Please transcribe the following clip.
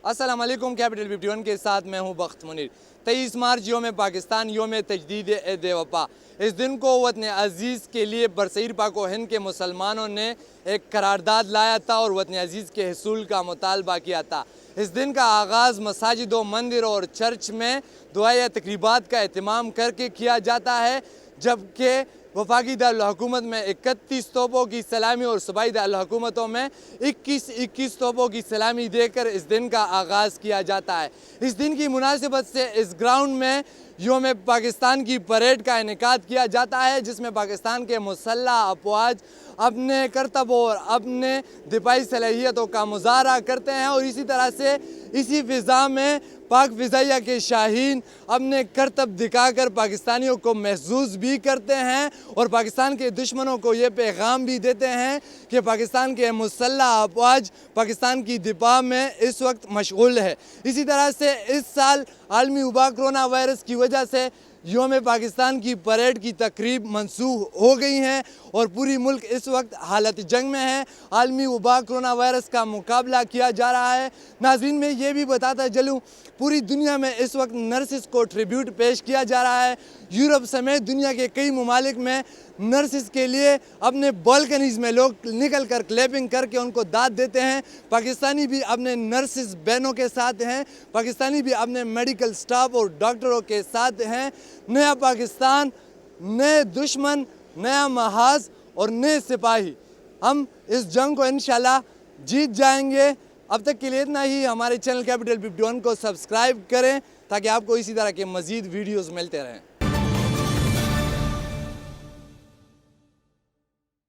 السلام علیکم، کیپٹل 51 کے ساتھ میں ہوں بخت منیر۔ 23 مارچ یوم پاکستان، یوم تجدید عہد وفا۔ اس دن کو وطن عزیز کے لیے برصغیر پاک و ہند کے مسلمانوں نے ایک قرارداد لایا تھا اور وطن عزیز کے حصول کا مطالبہ کیا تھا۔ اس دن کا آغاز مساجد و مندر اور چرچ میں دعا یا تقریبات کا اہتمام کر کے کیا جاتا ہے، جبکہ وفاقی دارالحکومت میں 31 توپوں کی سلامی اور صوبائی دارالحکومتوں میں 21 توپوں کی سلامی دے کر اس دن کا آغاز کیا جاتا ہے۔ اس دن کی مناسبت سے اس گراؤنڈ میں یوم پاکستان کی پریڈ کا انعقاد کیا جاتا ہے، جس میں پاکستان کے مسلح افواج اپنے کرتب اور اپنے دفاعی صلاحیتوں کا مظاہرہ کرتے ہیں، اور اسی طرح سے اسی فضا میں پاک فضائیہ کے شاہین اپنے کرتب دکھا کر پاکستانیوں کو محظوظ بھی کرتے ہیں اور پاکستان کے دشمنوں کو یہ پیغام بھی دیتے ہیں کہ پاکستان کے مسلح افواج پاکستان کی دفاع میں اس وقت مشغول ہے۔ اسی طرح سے اس سال عالمی وبا کرونا وائرس کی وجہ سے یوم پاکستان کی پریڈ کی تقریب منسوخ ہو گئی ہیں اور پوری ملک اس وقت حالت جنگ میں ہے۔ عالمی وبا کرونا وائرس کا مقابلہ کیا جا رہا ہے۔ ناظرین، میں یہ بھی بتاتا چلوں، پوری دنیا میں اس وقت نرسز کو ٹریبیوٹ پیش کیا جا رہا ہے۔ یورپ سمیت دنیا کے کئی ممالک میں نرسز کے لیے اپنے بالکنیز میں لوگ نکل کر کلیپنگ کر کے ان کو داد دیتے ہیں۔ پاکستانی بھی اپنے نرسز بہنوں کے ساتھ ہیں، پاکستانی بھی اپنے میڈیکل سٹاف اور ڈاکٹروں کے ساتھ ہیں۔ نیا پاکستان، نئے دشمن، نیا محاذ اور نئے سپاہی۔ ہم اس جنگ کو انشاءاللہ جیت جائیں گے۔ اب تک کے لیے اتنا ہی۔ ہمارے چینل کیپٹل 51 کو سبسکرائب کریں تاکہ آپ کو اسی طرح کے مزید ویڈیوز ملتے رہیں۔